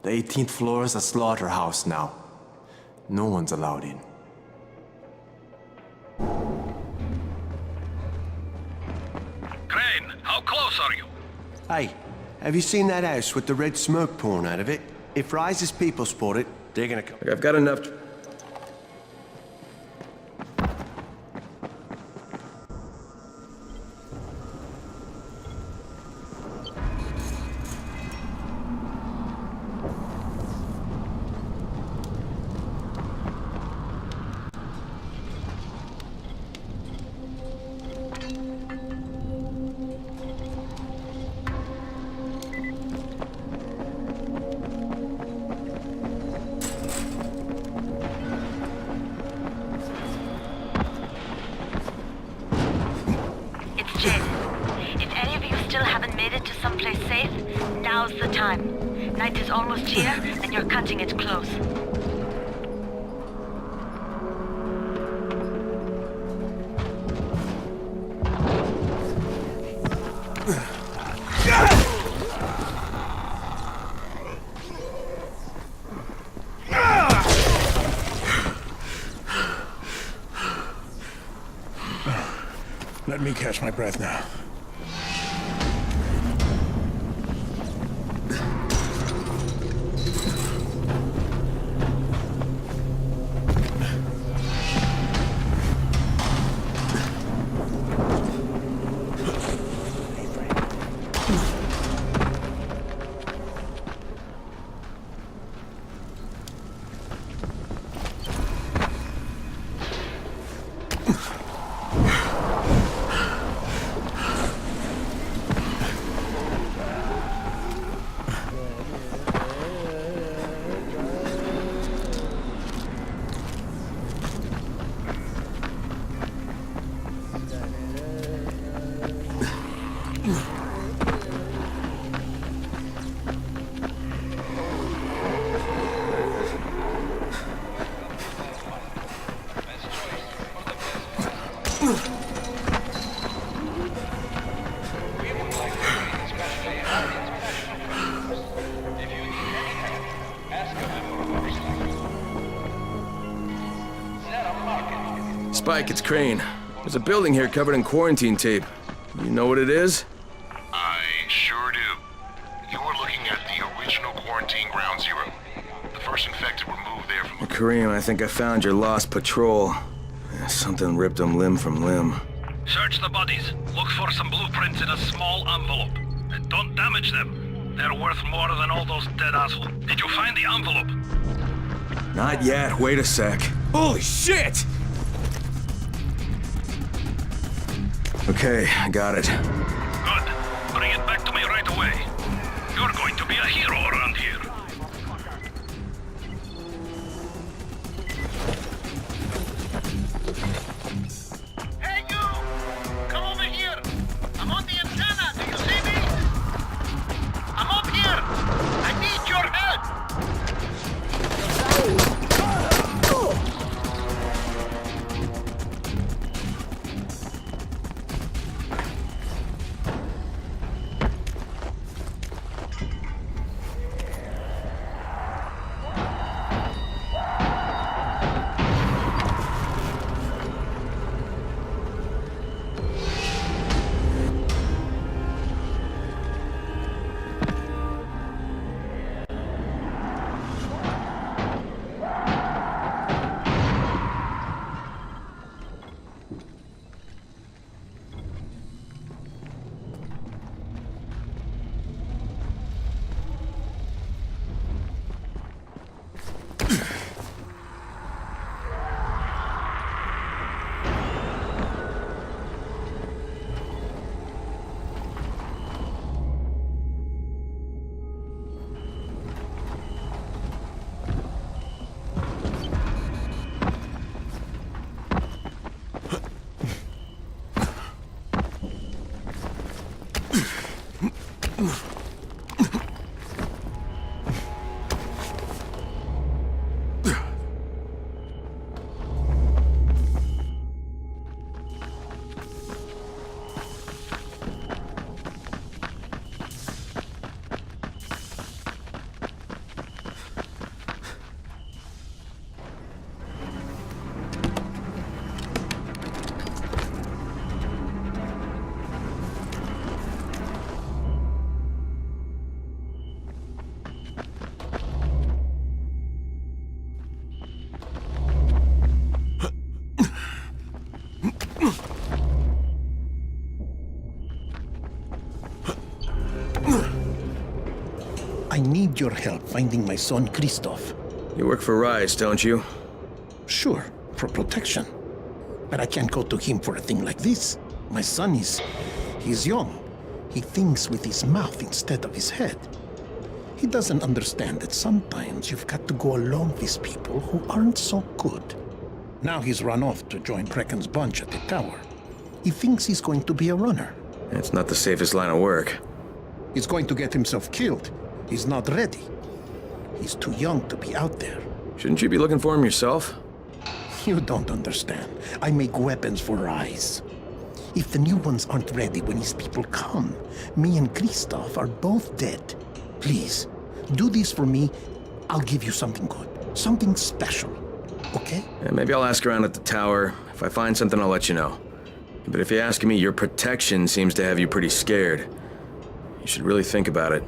The 18th floor is a slaughterhouse now. No one's allowed in. Crane, how close are you? Hey, have you seen that house with the red smoke pouring out of it? If Rise's people spot it, they're gonna come. I've got enough. Now's the time. Night is almost here, and you're cutting it close. Let me catch my breath now. Spike, it's Crane. There's a building here covered in quarantine tape. You know what it is? I sure do. You were looking at the original quarantine Ground Zero. The first infected were moved there from... Kareem, I think I found your lost patrol. Something ripped them limb from limb. Search the bodies. Look for some blueprints in a small envelope. And don't damage them. They're worth more than all those dead assholes. Did you find the envelope? Not yet. Wait a sec. Holy shit! Okay, I got it. Good. Bring it back to me right away. You're going to be a hero around here. Hey, you! Come over here! I'm on the antenna! Do you see me? I'm up here! I need your help! need your help finding my son Christoph. You work for Rise, don't you? Sure, for protection. But I can't go to him for a thing like this. My son he's young. He thinks with his mouth instead of his head. He doesn't understand that sometimes you've got to go along with people who aren't so good. Now he's run off to join Krecken's bunch at the tower. He thinks he's going to be a runner. It's not the safest line of work. He's going to get himself killed. He's not ready. He's too young to be out there. Shouldn't you be looking for him yourself? You don't understand. I make weapons for Rise. If the new ones aren't ready when his people come, me and Christoph are both dead. Please, do this for me. I'll give you something good. Something special. Okay? Yeah, maybe I'll ask around at the tower. If I find something, I'll let you know. But if you ask me, your protection seems to have you pretty scared. You should really think about it.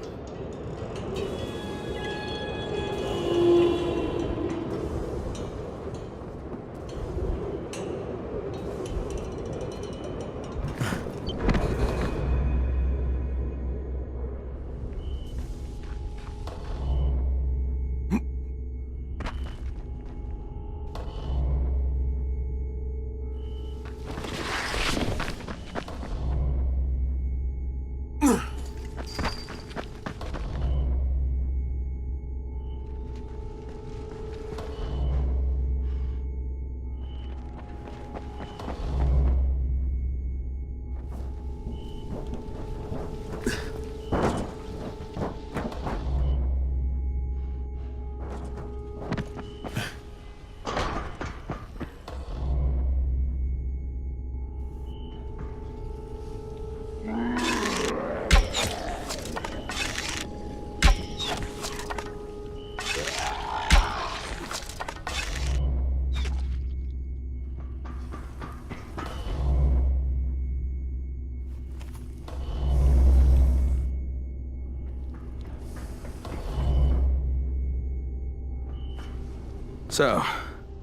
So,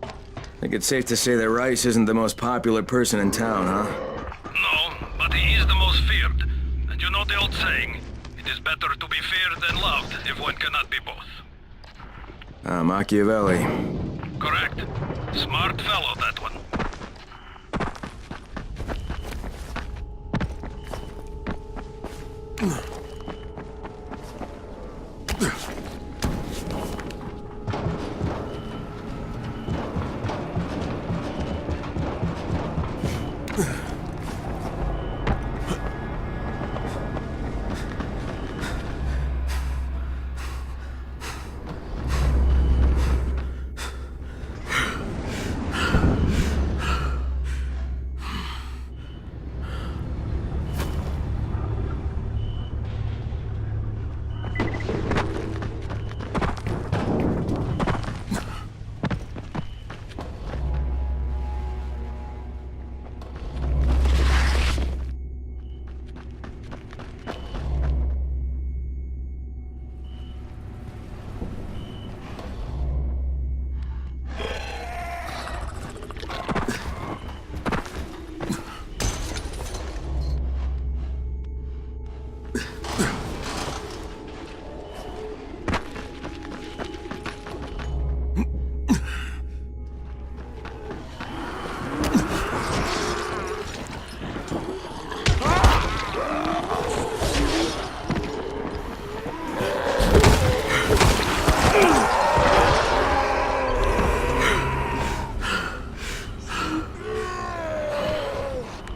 I think it's safe to say that Rice isn't the most popular person in town, huh? No, but he is the most feared. And you know the old saying, it is better to be feared than loved if one cannot be both. Machiavelli. Correct. Smart fellow, that one.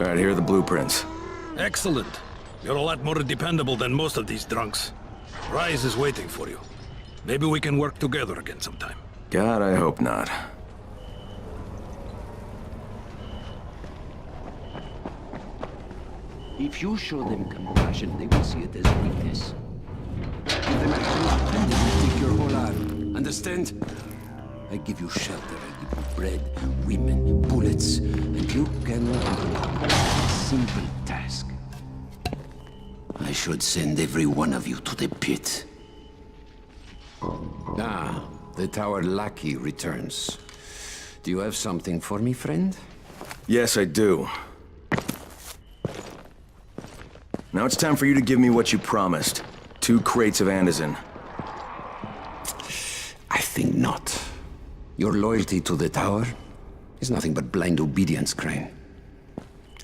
Alright, here are the blueprints. Excellent. You're a lot more dependable than most of these drunks. Rise is waiting for you. Maybe we can work together again sometime. God, I hope not. If you show them compassion, they will see it as weakness. Give them a hand, and they will take your whole arm. Understand? I give you shelter, I give you bread, women, bullets, and you can a simple task. I should send every one of you to the pit. Ah, the tower lackey returns. Do you have something for me, friend? Yes, I do. Now it's time for you to give me what you promised. 2 crates of Anderson. think not. Your loyalty to the tower is nothing but blind obedience, Crane.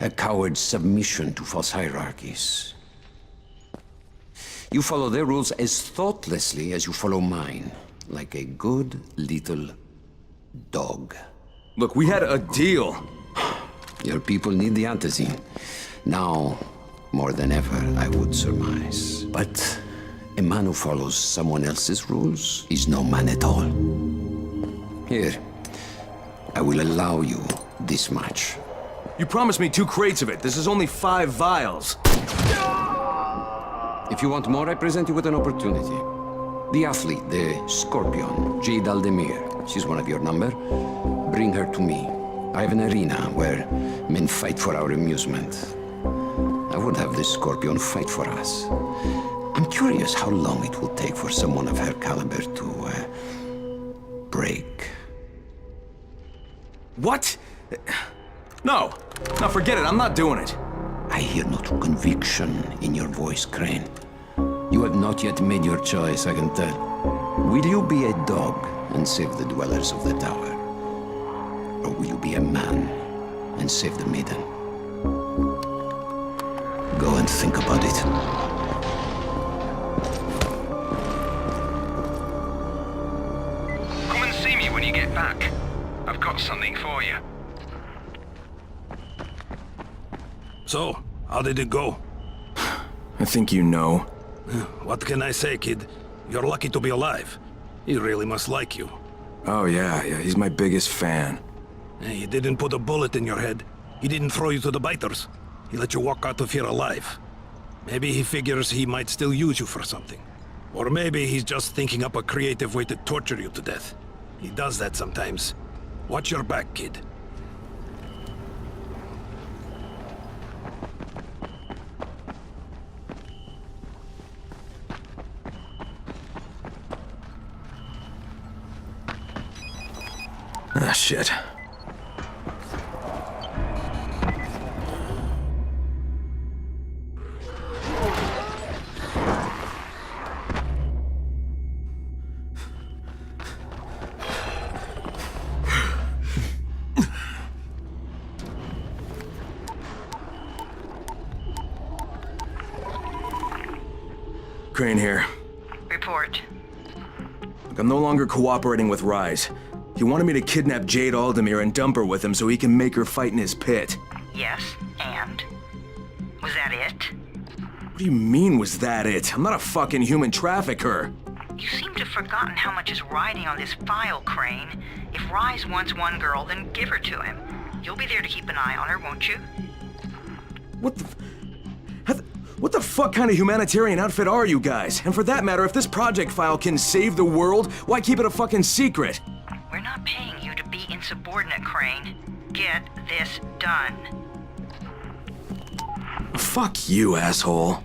A coward's submission to false hierarchies. You follow their rules as thoughtlessly as you follow mine, like a good little dog. Look, we had a deal. Your people need the antizine. Now, more than ever, I would surmise. But a man who follows someone else's rules is no man at all. Here, I will allow you this much. You promised me 2 crates of it. This is only 5 vials. If you want more, I present you with an opportunity. The athlete, the Scorpion, Jade Aldemir. She's one of your number. Bring her to me. I have an arena where men fight for our amusement. I would have this Scorpion fight for us. I'm curious how long it will take for someone of her caliber to, break. What? No. No, forget it. I'm not doing it. I hear no true conviction in your voice, Crane. You have not yet made your choice, I can tell. Will you be a dog and save the dwellers of the tower? Or will you be a man and save the maiden? Go and think about it. Come and see me when you get back. I've got something for you. So, how did it go? I think you know. What can I say, kid? You're lucky to be alive. He really must like you. Oh, yeah, he's my biggest fan. He didn't put a bullet in your head. He didn't throw you to the biters. He let you walk out of here alive. Maybe he figures he might still use you for something. Or maybe he's just thinking up a creative way to torture you to death. He does that sometimes. Watch your back, kid. Ah, shit. Crane here. Report. Look, I'm no longer cooperating with Rise. He wanted me to kidnap Jade Aldemir and dump her with him so he can make her fight in his pit. Yes, and? Was that it? What do you mean, was that it? I'm not a fucking human trafficker. You seem to have forgotten how much is riding on this file, Crane. If Rise wants one girl, then give her to him. You'll be there to keep an eye on her, won't you? What the fuck kind of humanitarian outfit are you guys? And for that matter, if this project file can save the world, why keep it a fucking secret? We're not paying you to be insubordinate, Crane. Get this done. Fuck you, asshole.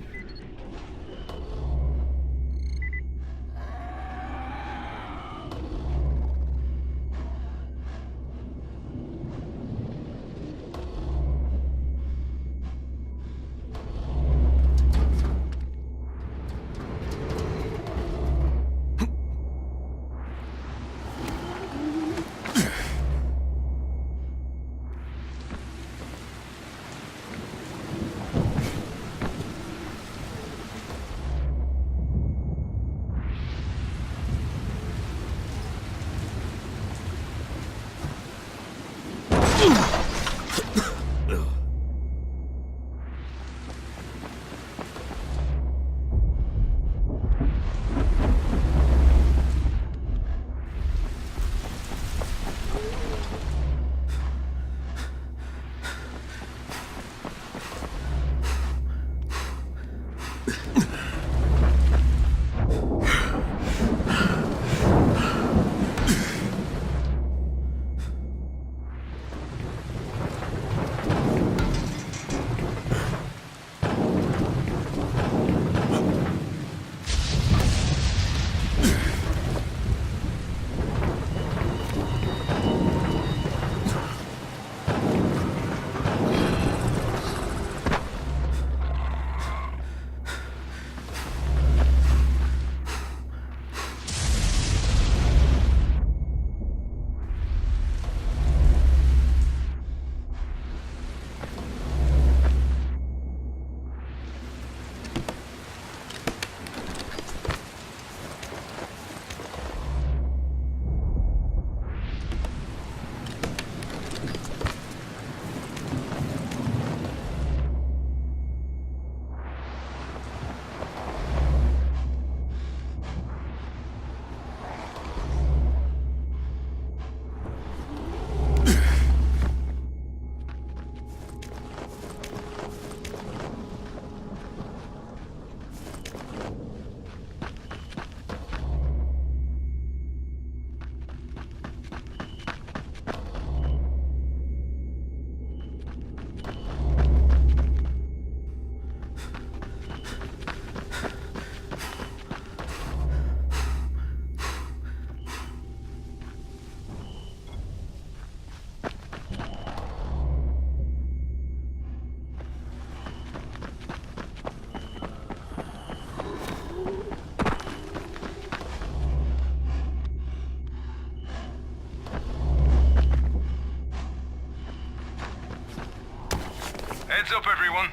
Heads up, everyone.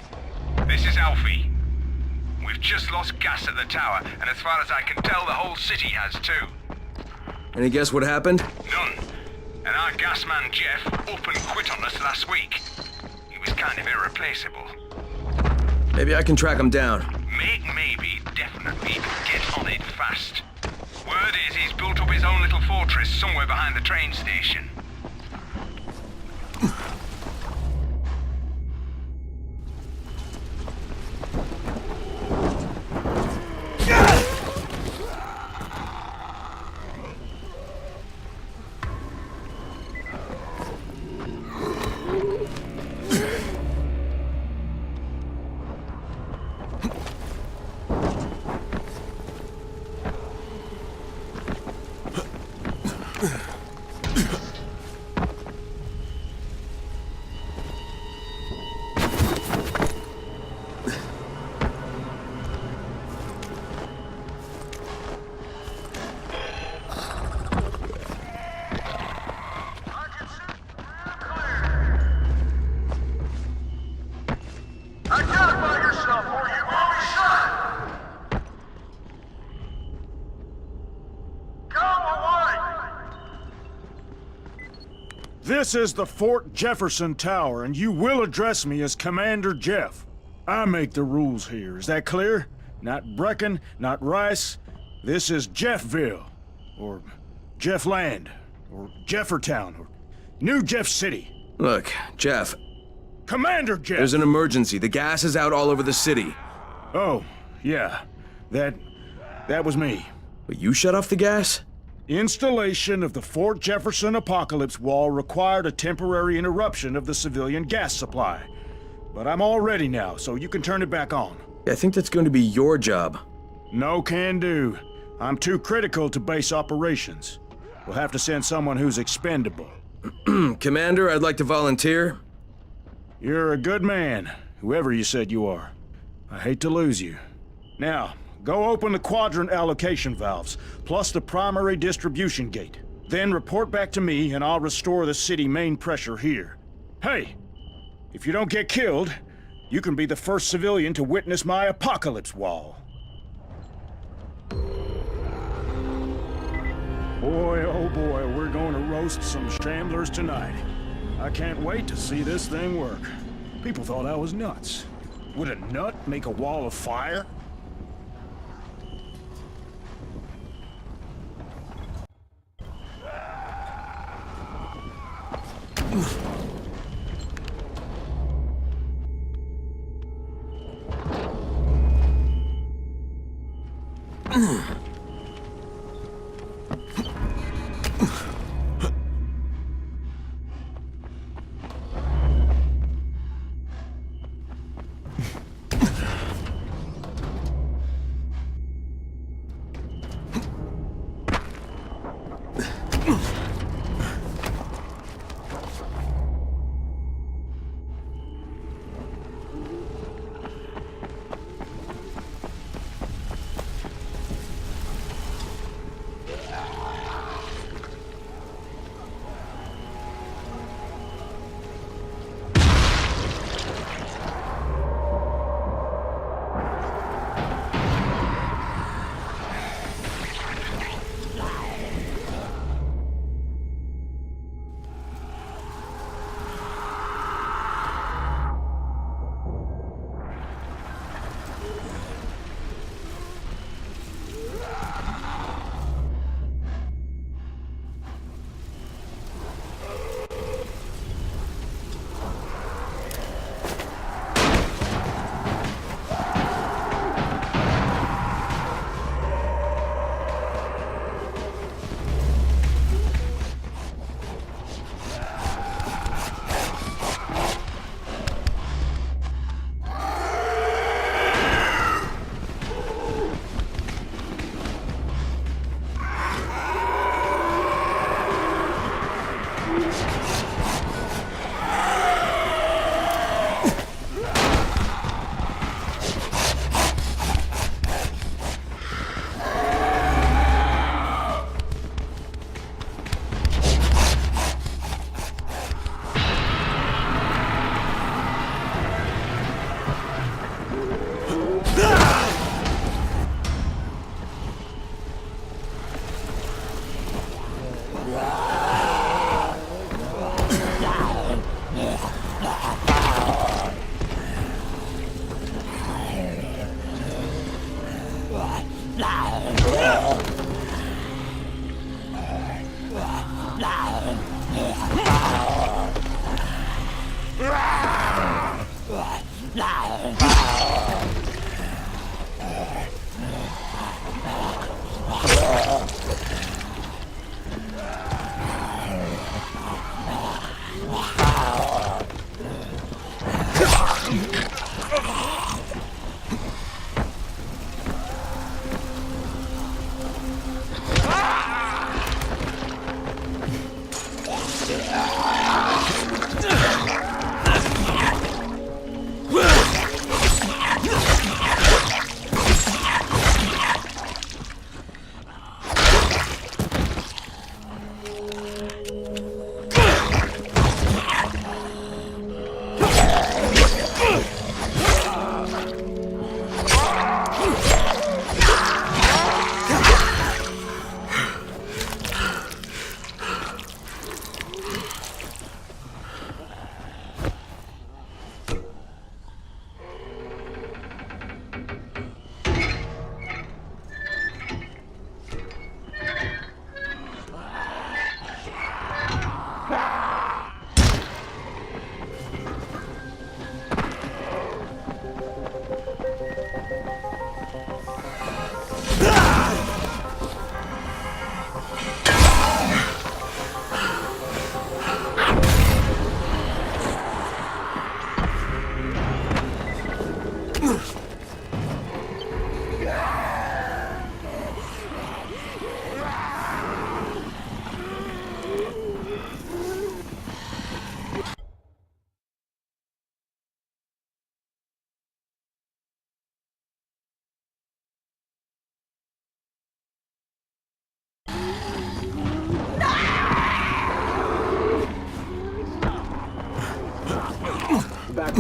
This is Alfie. We've just lost gas at the tower, and as far as I can tell, the whole city has too. Any guess what happened? None. And our gas man, Jeff, up and quit on us last week. He was kind of irreplaceable. Maybe I can track him down. Make maybe, definitely, get on it fast. Word is he's built up his own little fortress somewhere behind the train station. This is the Fort Jefferson Tower, and you will address me as Commander Jeff. I make the rules here, is that clear? Not Brecken, not Rice. This is Jeffville, or Jeffland, or Jeffertown, or New Jeff City. Look, Jeff. Commander Jeff! There's an emergency. The gas is out all over the city. Oh, yeah. That was me. But you shut off the gas? Installation of the Fort Jefferson Apocalypse Wall required a temporary interruption of the civilian gas supply. But I'm all ready now, so you can turn it back on. I think that's going to be your job. No can do. I'm too critical to base operations. We'll have to send someone who's expendable. Commander, I'd like to volunteer. You're a good man, whoever you said you are. I hate to lose you. Now, go open the quadrant allocation valves, plus the primary distribution gate. Then report back to me, and I'll restore the city main pressure here. Hey, if you don't get killed, you can be the first civilian to witness my apocalypse wall. Boy, oh boy, we're going to roast some shamblers tonight. I can't wait to see this thing work. People thought I was nuts. Would a nut make a wall of fire?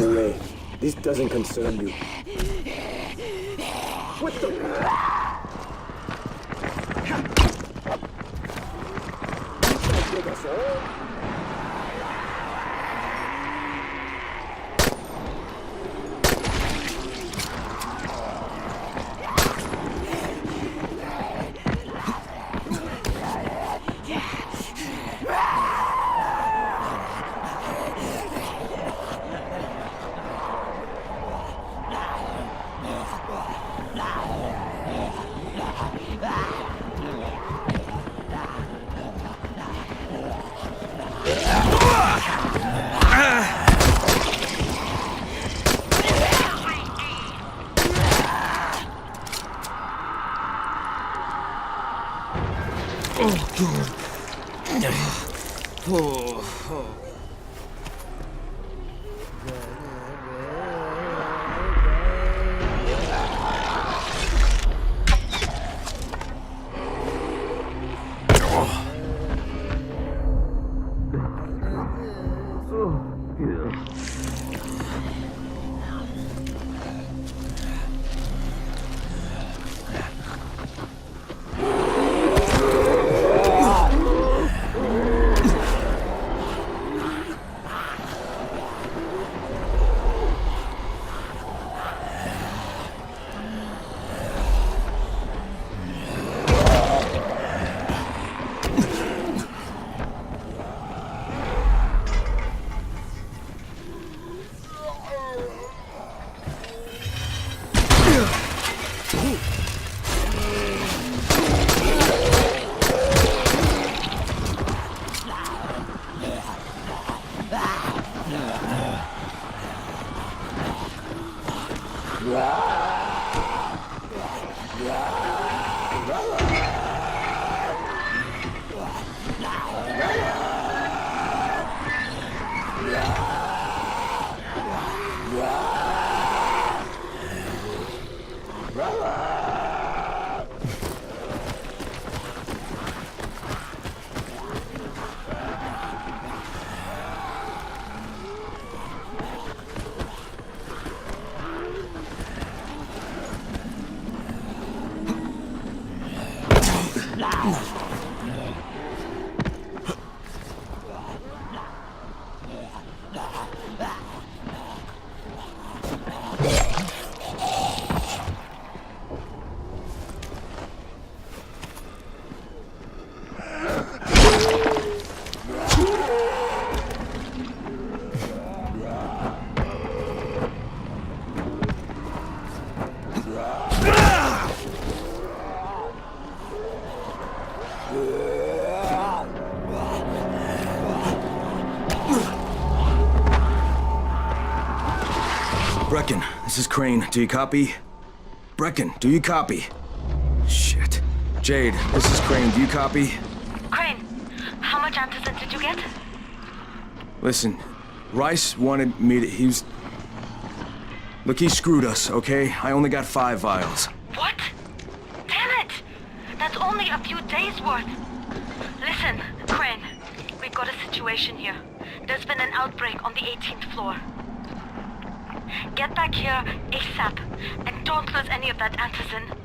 away. This doesn't concern you. What the? Take us all? Brecken, this is Crane. Do you copy? Brecken, do you copy? Shit. Jade, this is Crane. Do you copy? Crane, how much antizin did you get? Listen, Rice wanted me to... Look, he screwed us, okay? I only got 5 vials. What? Damn it! That's only a few days' worth. Listen, Crane, we've got a situation here. There's been an outbreak on the 18th floor. Get back here ASAP, and don't lose any of that antizin.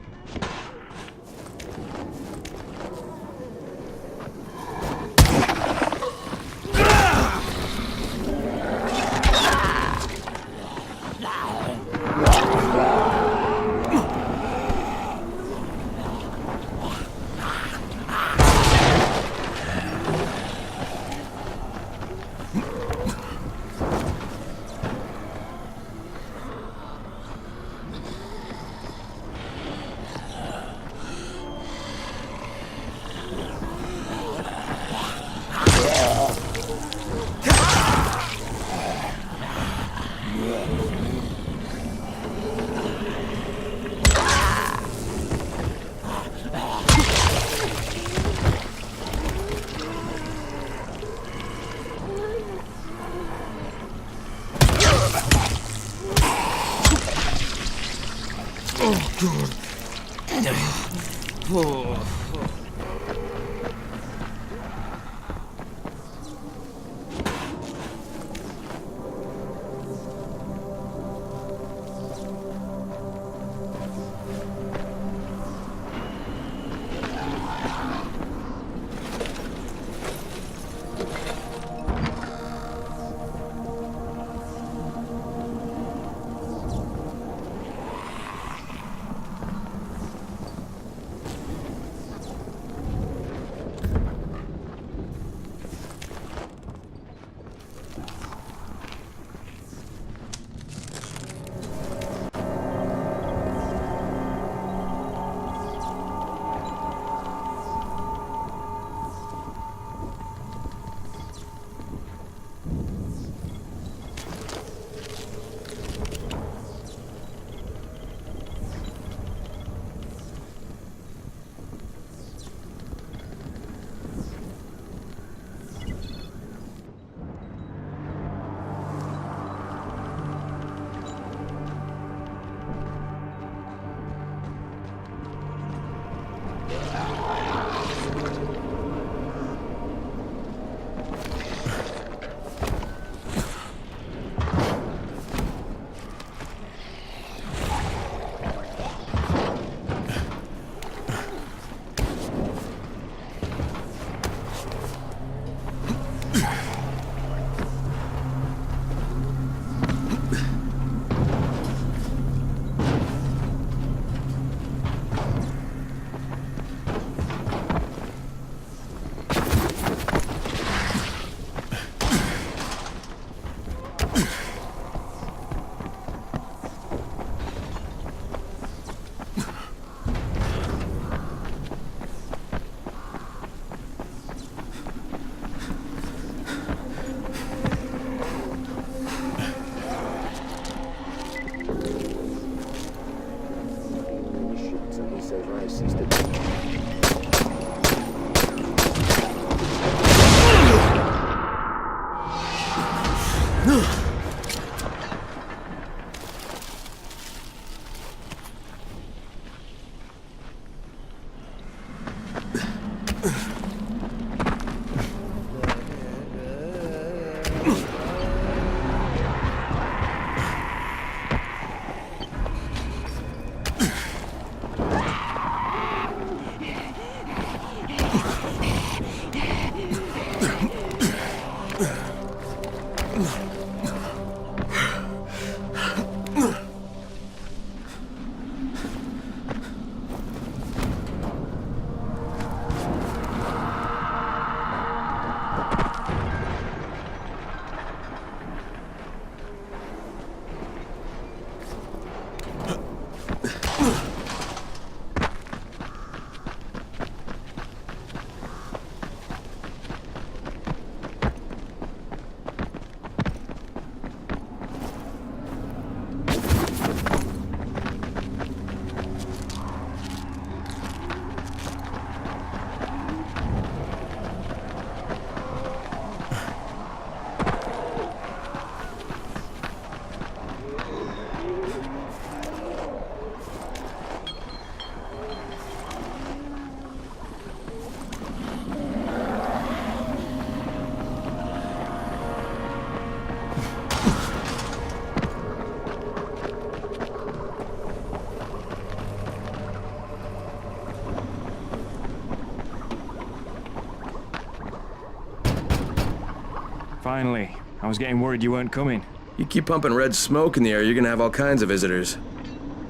Finally. I was getting worried you weren't coming. You keep pumping red smoke in the air, you're gonna have all kinds of visitors.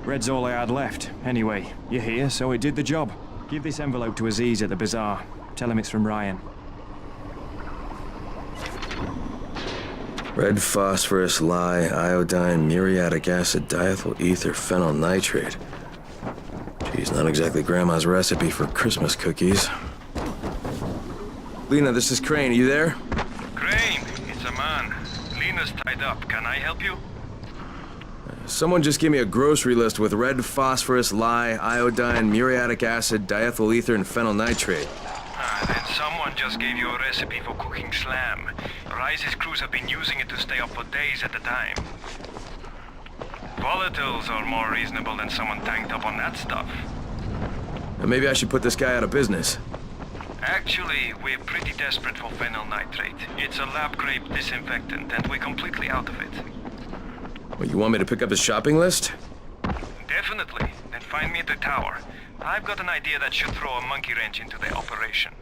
Red's all I had left. Anyway, you're here, so it did the job. Give this envelope to Aziz at the bazaar. Tell him it's from Ryan. Red phosphorus, lye, iodine, muriatic acid, diethyl ether, phenyl nitrate. Geez, not exactly Grandma's recipe for Christmas cookies. Lena, this is Crane. Are you there? Crane, it's a man. Lena's tied up. Can I help you? Someone just gave me a grocery list with red phosphorus, lye, iodine, muriatic acid, diethyl ether, and phenyl nitrate. Then someone just gave you a recipe for cooking slam. Rise's crews have been using it to stay up for days at a time. Volatiles are more reasonable than someone tanked up on that stuff. Maybe I should put this guy out of business. Actually, we're pretty desperate for phenyl nitrate. It's a lab-grade disinfectant, and we're completely out of it. Well, you want me to pick up his shopping list? Definitely. Then find me at the tower. I've got an idea that should throw a monkey wrench into the operation.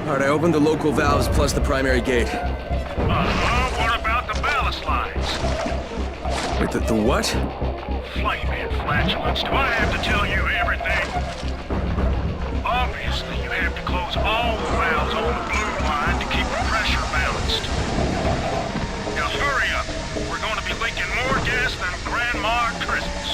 Alright, I opened the local valves plus the primary gate. What about the ballast lines? Wait, the what? Flaming flatulence. Do I have to tell you everything? Obviously, you have to close all the valves on the blue line to keep the pressure balanced. Now hurry up. We're going to be leaking more gas than Grandma at Christmas.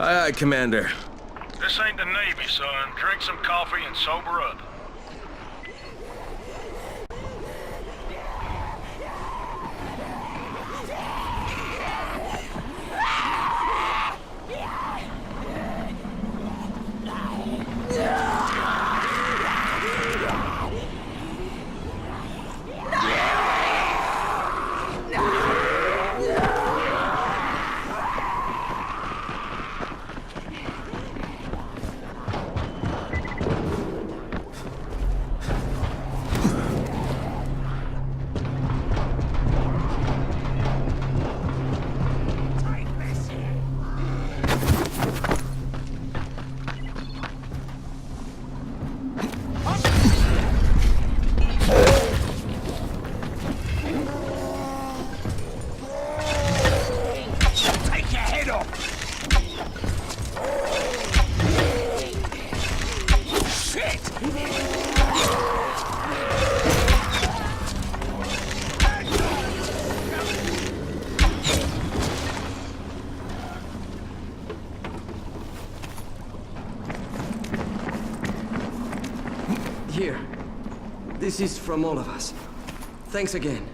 Aye, aye, Commander. This ain't the Navy, son. Drink some coffee and sober up. Here. This is from all of us. Thanks again.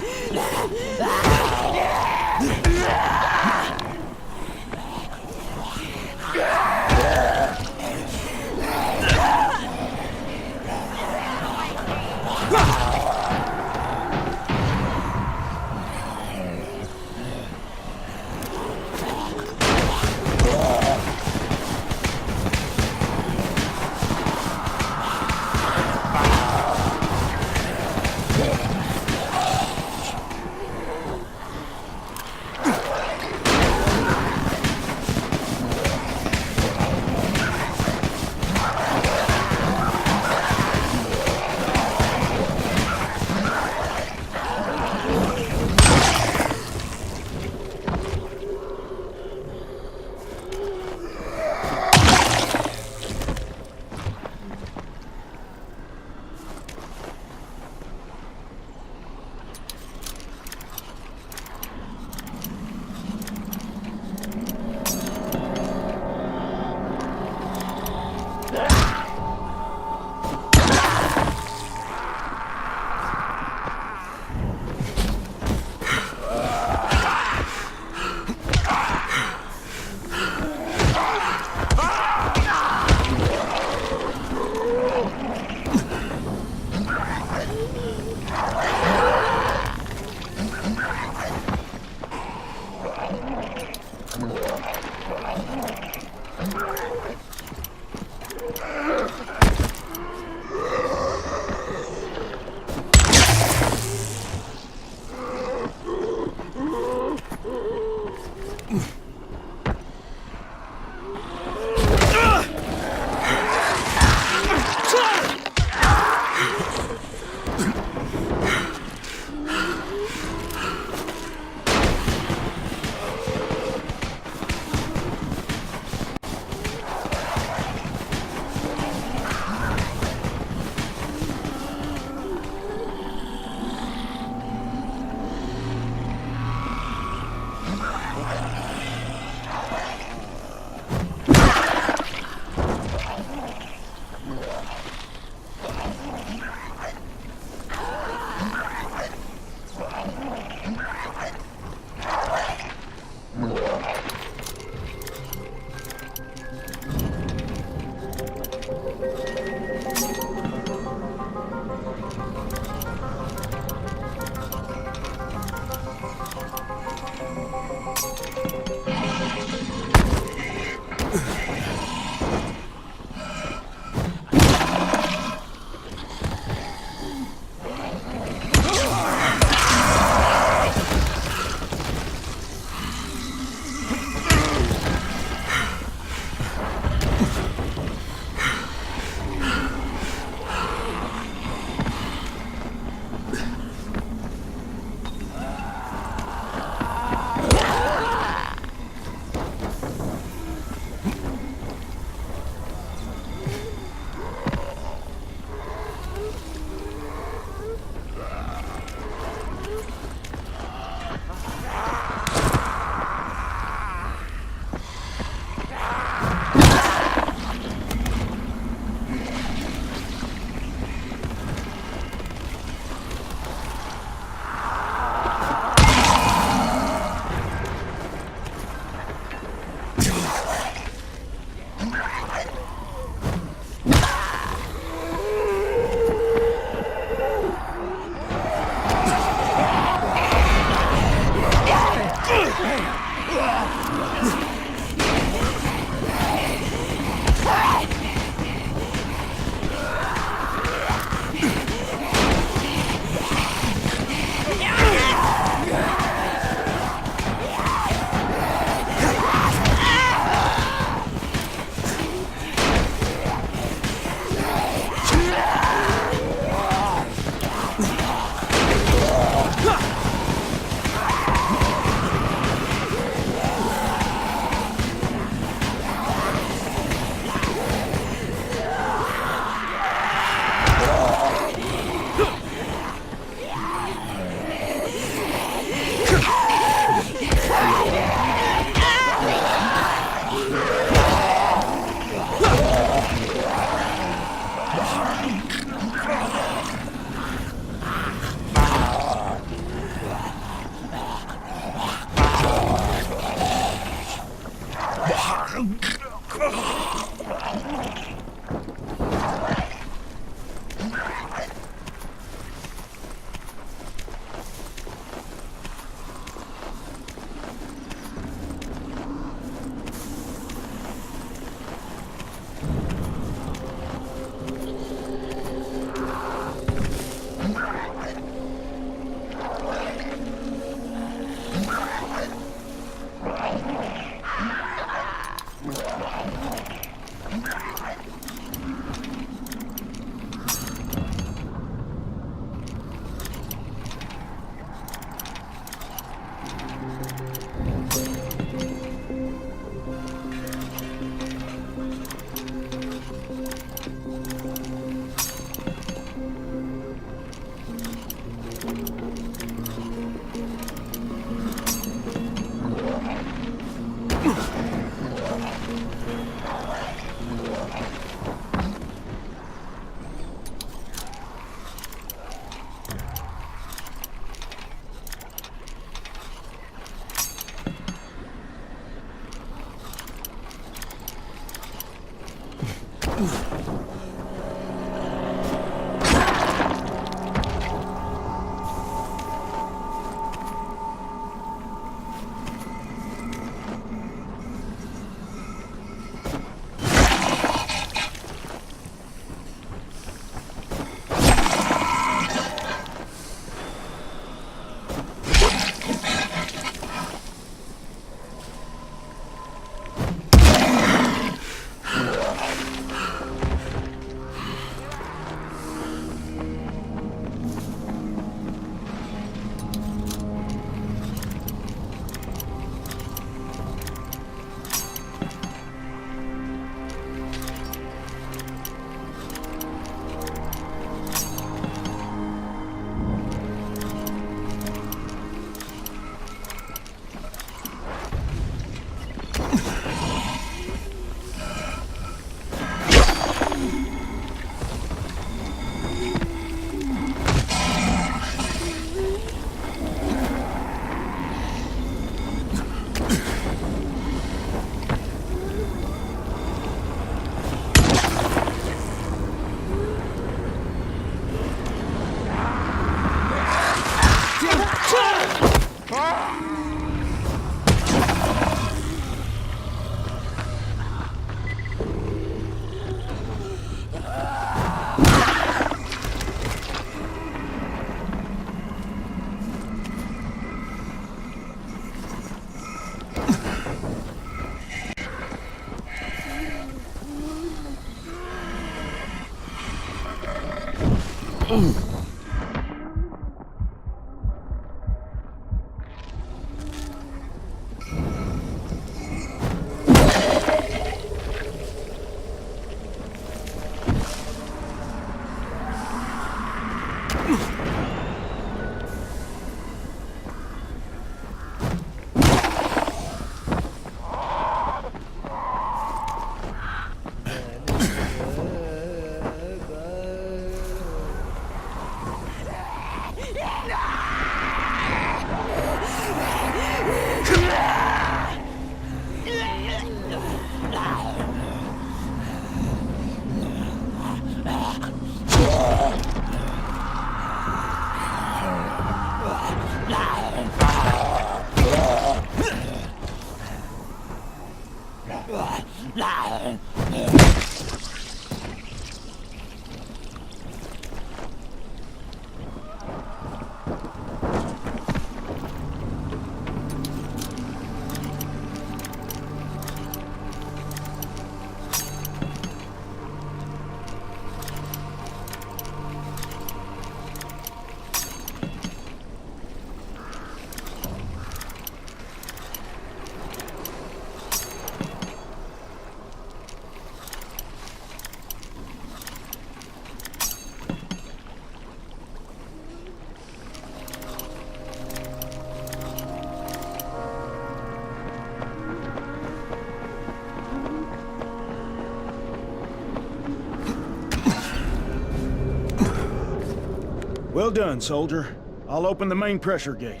Well done, soldier. I'll open the main pressure gate.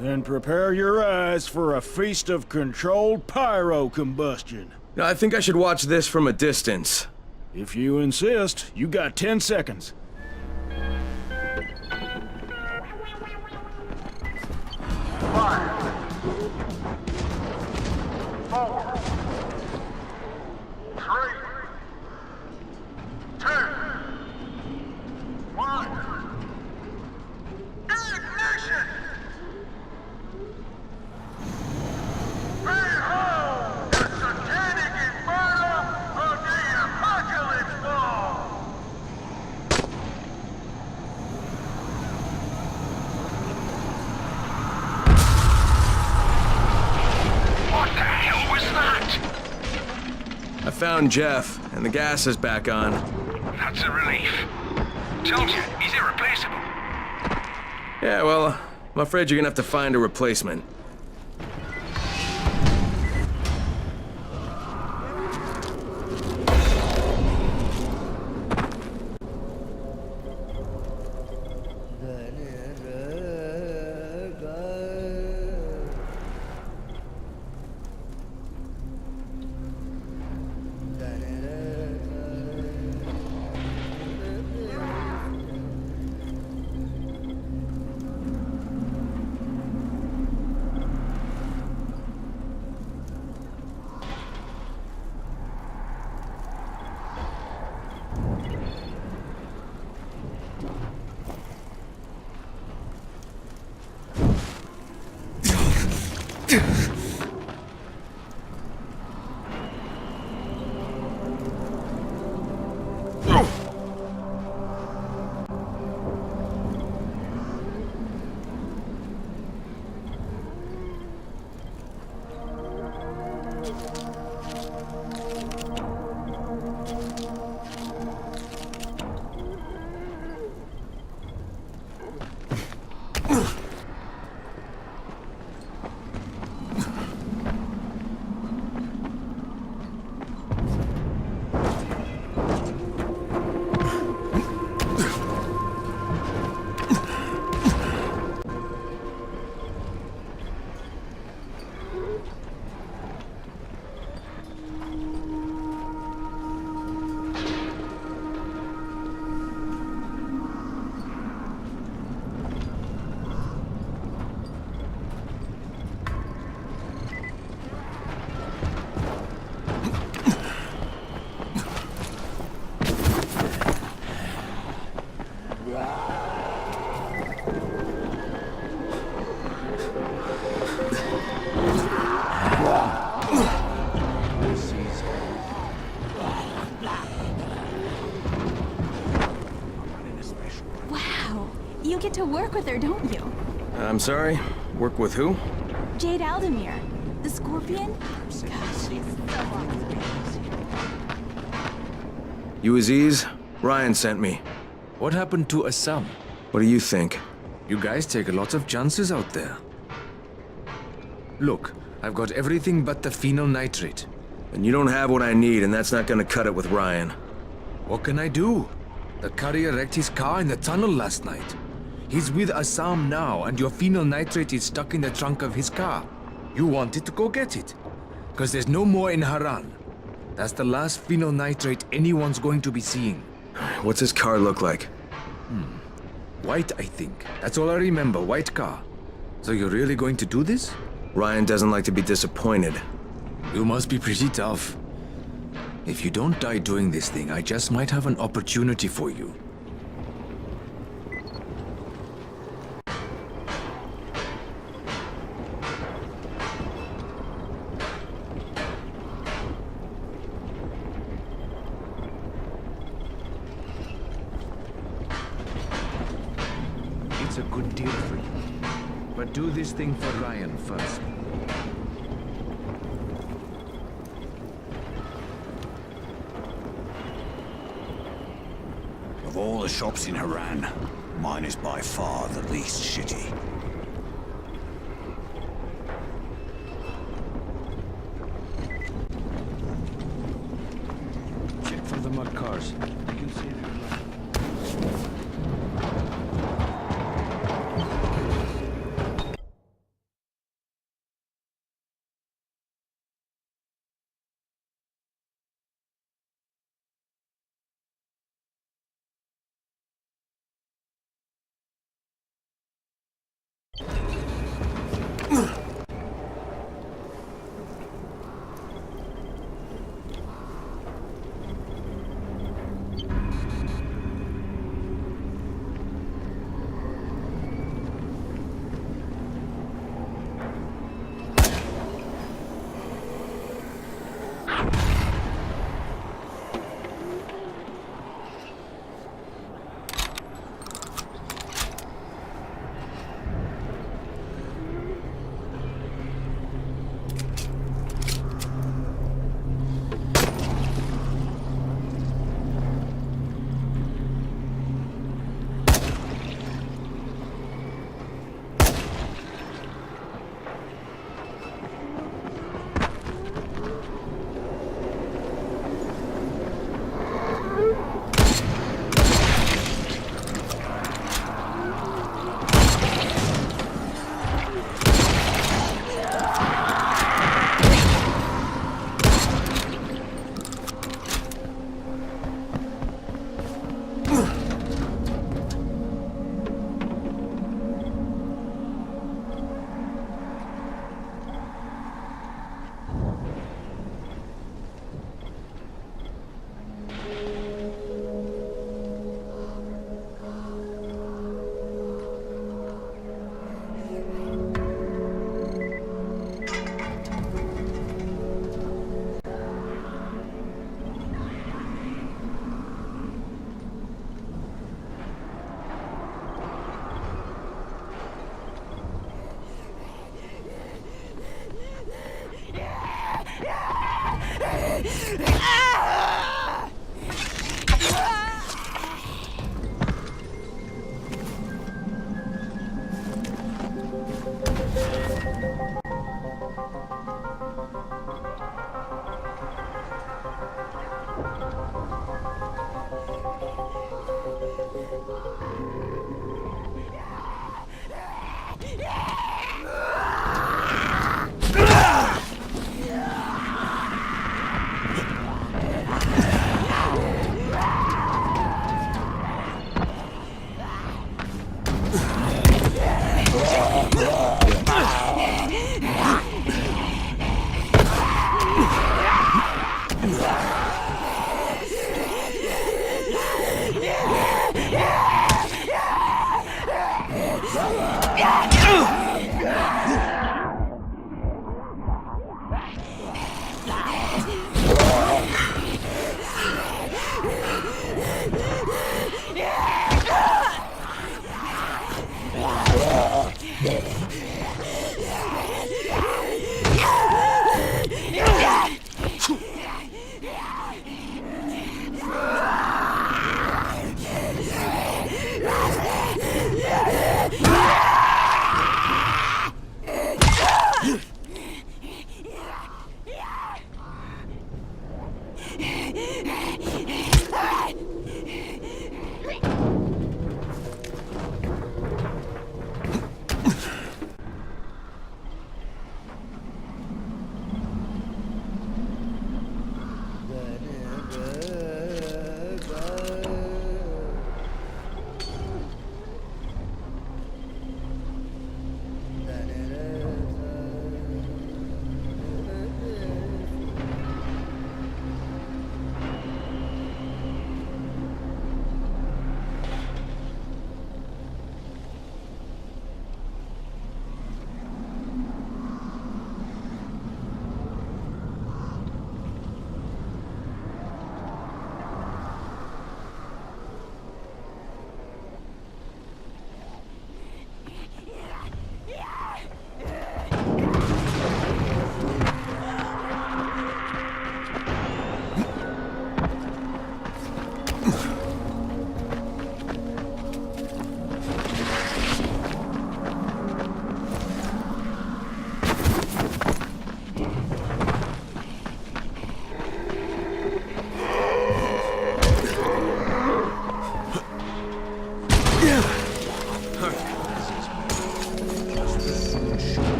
Then prepare your eyes for a feast of controlled pyro combustion. I think I should watch this from a distance. If you insist, you got 10 seconds. 5, 4, 3, 2, 1. Ignition! Behold the satanic inferno of the apocalypse ball! What the hell was that? I found Jeff, and the gas is back on. That's a relief. Told you, he's irreplaceable. Yeah, well, I'm afraid you're gonna have to find a replacement. You get to work with her, don't you? I'm sorry? Work with who? Jade Aldemir, the Scorpion? Gosh, she's so awesome. You Aziz? Ryan sent me. What happened to Assam? What do you think? You guys take lots of chances out there. Look, I've got everything but the phenyl nitrate. And you don't have what I need, and that's not gonna cut it with Ryan. What can I do? The courier wrecked his car in the tunnel last night. He's with Assam now, and your phenyl nitrate is stuck in the trunk of his car. You wanted to go get it. Because there's no more in Haran. That's the last phenyl nitrate anyone's going to be seeing. What's his car look like? White, I think. That's all I remember, white car. So you're really going to do this? Ryan doesn't like to be disappointed. You must be pretty tough. If you don't die doing this thing, I just might have an opportunity for you. It's a good deal for you. But do this thing for Ryan first. Of all the shops in Haran, mine is by far the least shitty. Check for the mud cars. You can see it.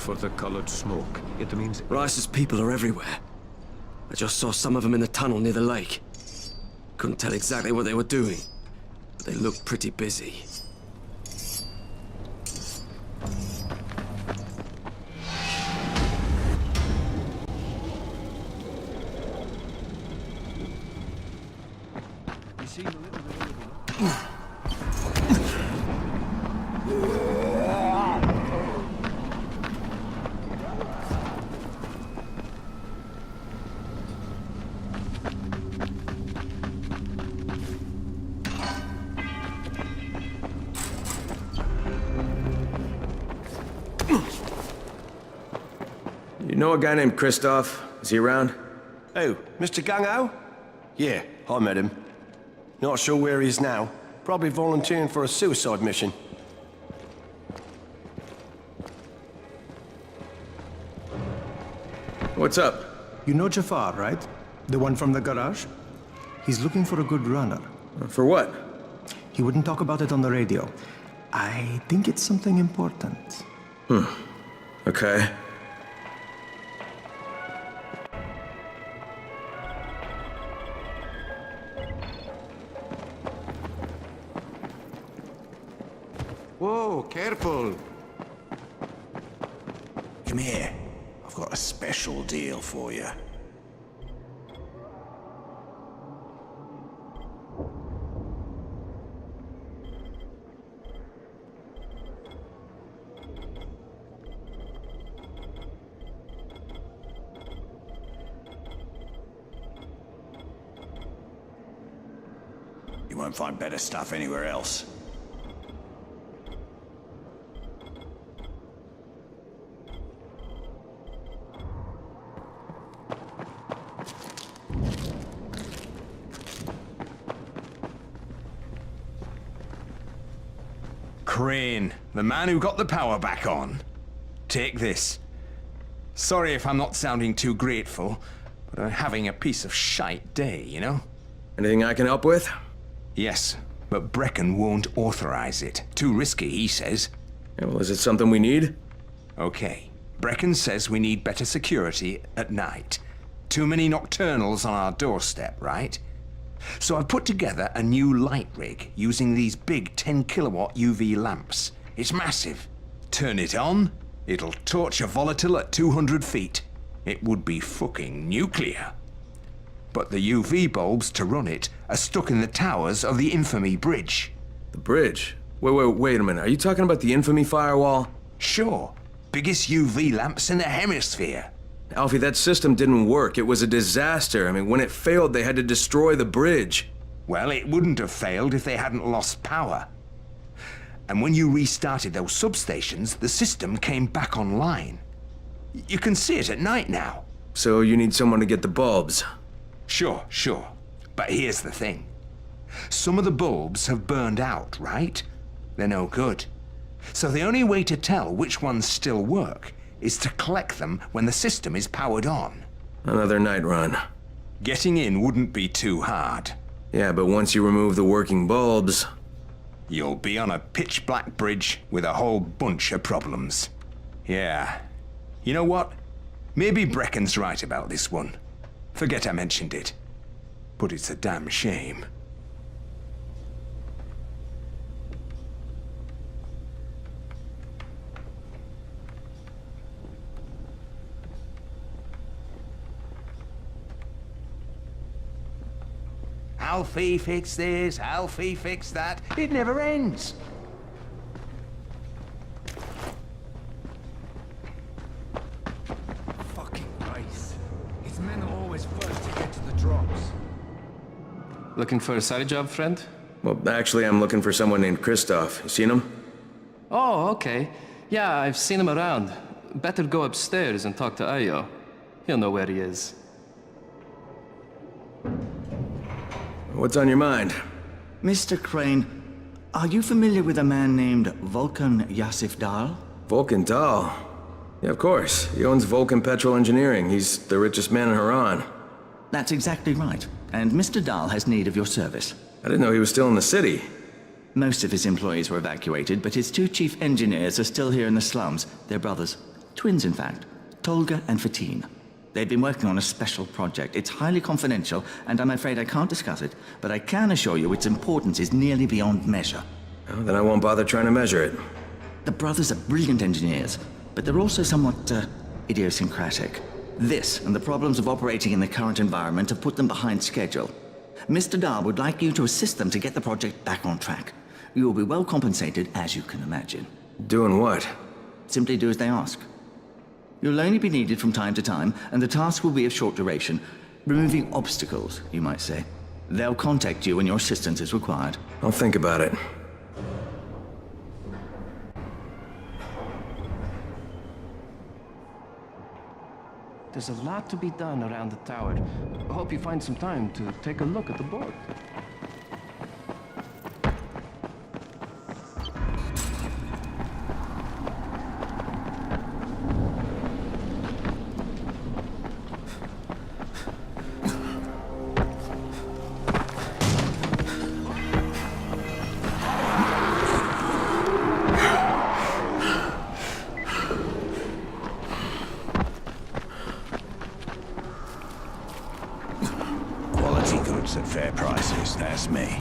for the colored smoke. It means... Rice's people are everywhere. I just saw some of them in the tunnel near the lake. Couldn't tell exactly what they were doing, but they looked pretty busy. You know a guy named Christoph? Is he around? Oh, Mr. Gung-Ho? Yeah, I met him. Not sure where he is now. Probably volunteering for a suicide mission. What's up? You know Jafar, right? The one from the garage? He's looking for a good runner. For what? He wouldn't talk about it on the radio. I think it's something important. Okay. Whoa, careful. Come here. I've got a special deal for you. You won't find better stuff anywhere else. Crane, the man who got the power back on. Take this. Sorry if I'm not sounding too grateful, but I'm having a piece of shite day, you know? Anything I can help with? Yes, but Brecken won't authorize it. Too risky, he says. Yeah, well, is it something we need? Okay. Brecken says we need better security at night. Too many nocturnals on our doorstep, right? So I've put together a new light rig using these big 10-kilowatt UV lamps. It's massive. Turn it on, it'll torch a volatile at 200 feet. It would be fucking nuclear. But the UV bulbs to run it are stuck in the towers of the Infamy Bridge. The bridge? Wait a minute. Are you talking about the Infamy firewall? Sure. Biggest UV lamps in the hemisphere. Alfie, that system didn't work. It was a disaster. I mean, when it failed, they had to destroy the bridge. Well, it wouldn't have failed if they hadn't lost power. And when you restarted those substations, the system came back online. You can see it at night now. So you need someone to get the bulbs? Sure. But here's the thing. Some of the bulbs have burned out, right? They're no good. So the only way to tell which ones still work is to collect them when the system is powered on. Another night run. Getting in wouldn't be too hard. Yeah, but once you remove the working bulbs... You'll be on a pitch-black bridge with a whole bunch of problems. Yeah. You know what? Maybe Brecken's right about this one. Forget I mentioned it. But it's a damn shame. Alfie, fix this, Alfie, fix that. It never ends. Fucking Rice. His men are always first to get to the drops. Looking for a side job, friend? Well, actually, I'm looking for someone named Christoph. You seen him? Oh, okay. Yeah, I've seen him around. Better go upstairs and talk to Ayo. He'll know where he is. What's on your mind? Mr. Crane, are you familiar with a man named Vulcan Yasif Dahl? Vulcan Dahl? Yeah, of course. He owns Vulcan Petrol Engineering. He's the richest man in Haran. That's exactly right. And Mr. Dahl has need of your service. I didn't know he was still in the city. Most of his employees were evacuated, but his two chief engineers are still here in the slums. They're brothers. Twins, in fact. Tolga and Fatine. They've been working on a special project. It's highly confidential, and I'm afraid I can't discuss it, but I can assure you its importance is nearly beyond measure. Well, then I won't bother trying to measure it. The brothers are brilliant engineers, but they're also somewhat, idiosyncratic. This and the problems of operating in the current environment have put them behind schedule. Mr. Dar would like you to assist them to get the project back on track. You will be well compensated, as you can imagine. Doing what? Simply do as they ask. You'll only be needed from time to time, and the task will be of short duration. Removing obstacles, you might say. They'll contact you when your assistance is required. I'll think about it. There's a lot to be done around the tower. I hope you find some time to take a look at the board. At fair prices, that's me.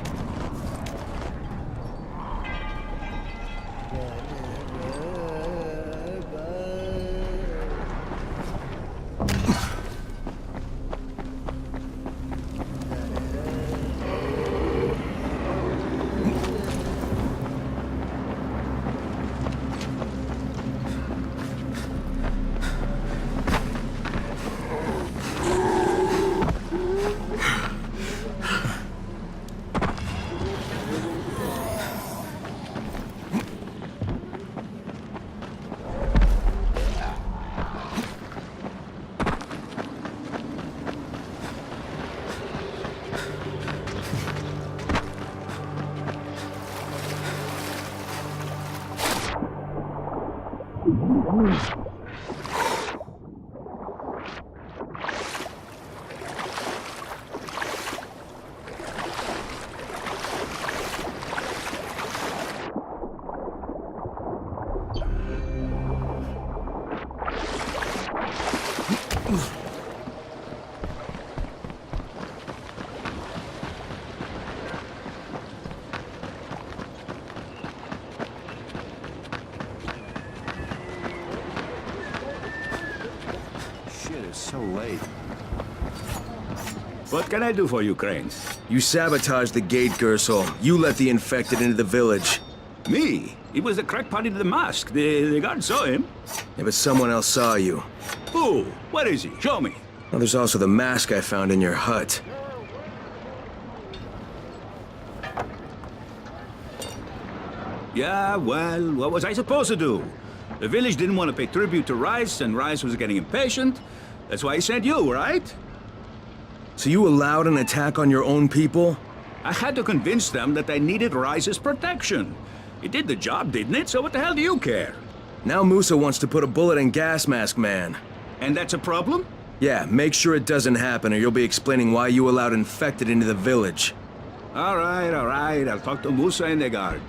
So late. What can I do for you, Crane? You sabotaged the gate, Gersel. You let the infected into the village. Me? He was the crackpot in the mask. The guard saw him. Yeah, but someone else saw you. Who? Where is he? Show me. Well, there's also the mask I found in your hut. Yeah, well, what was I supposed to do? The village didn't want to pay tribute to Rice, and Rice was getting impatient. That's why he sent you, right? So you allowed an attack on your own people? I had to convince them that they needed Rice's protection. It did the job, didn't it? So what the hell do you care? Now Musa wants to put a bullet in Gas Mask Man. And that's a problem? Yeah, make sure it doesn't happen or you'll be explaining why you allowed infected into the village. All right. I'll talk to Musa and the guard.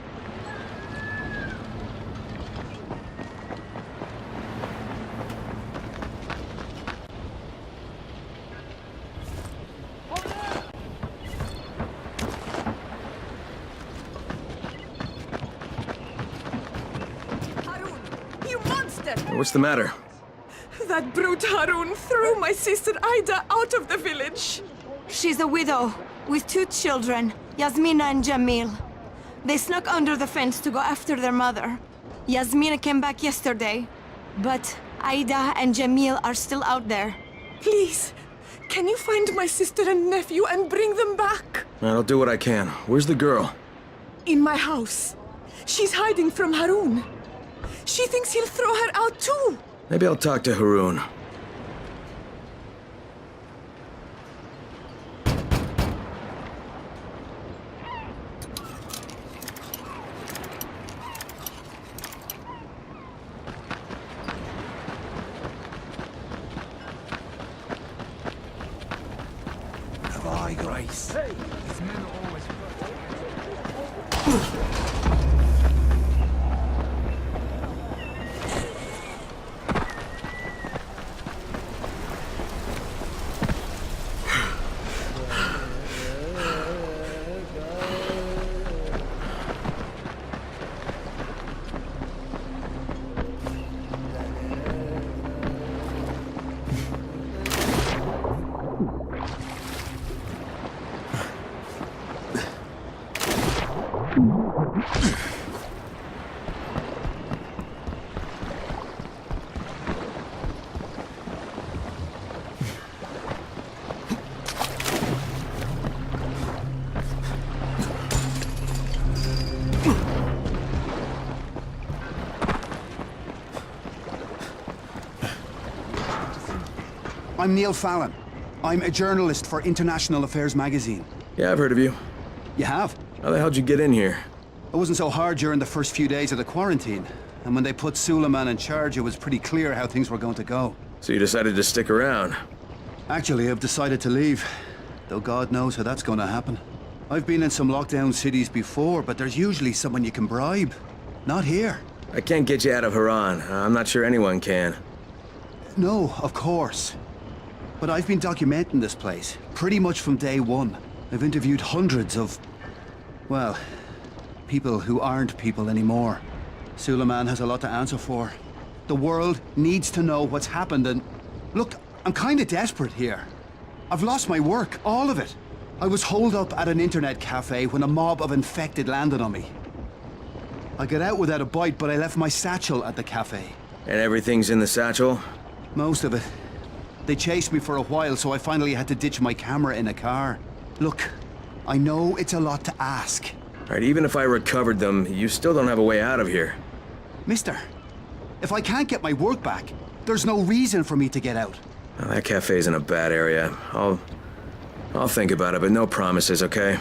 What's the matter? That brute Harun threw my sister Ida out of the village. She's a widow with 2 children, Yasmina and Jamil. They snuck under the fence to go after their mother. Yasmina came back yesterday, but Ida and Jamil are still out there. Please, can you find my sister and nephew and bring them back? I'll do what I can. Where's the girl? In my house. She's hiding from Harun. She thinks he'll throw her out too. Maybe I'll talk to Harun. By grace. Hey, these men are always... I'm Neil Fallon. I'm a journalist for International Affairs magazine. Yeah, I've heard of you. You have? How the hell'd you get in here? It wasn't so hard during the first few days of the quarantine. And when they put Suleiman in charge, it was pretty clear how things were going to go. So you decided to stick around? Actually, I've decided to leave. Though God knows how that's going to happen. I've been in some lockdown cities before, but there's usually someone you can bribe. Not here. I can't get you out of Haran. I'm not sure anyone can. No, of course. But I've been documenting this place, pretty much from day one. I've interviewed hundreds of... well, people who aren't people anymore. Suleiman has a lot to answer for. The world needs to know what's happened and... Look, I'm kinda desperate here. I've lost my work, all of it. I was holed up at an internet cafe when a mob of infected landed on me. I got out without a bite, but I left my satchel at the cafe. And everything's in the satchel? Most of it. They chased me for a while, so I finally had to ditch my camera in a car. Look, I know it's a lot to ask. Alright, even if I recovered them, you still don't have a way out of here. Mister, if I can't get my work back, there's no reason for me to get out. Well, that cafe's in a bad area. I'll think about it, but no promises, okay?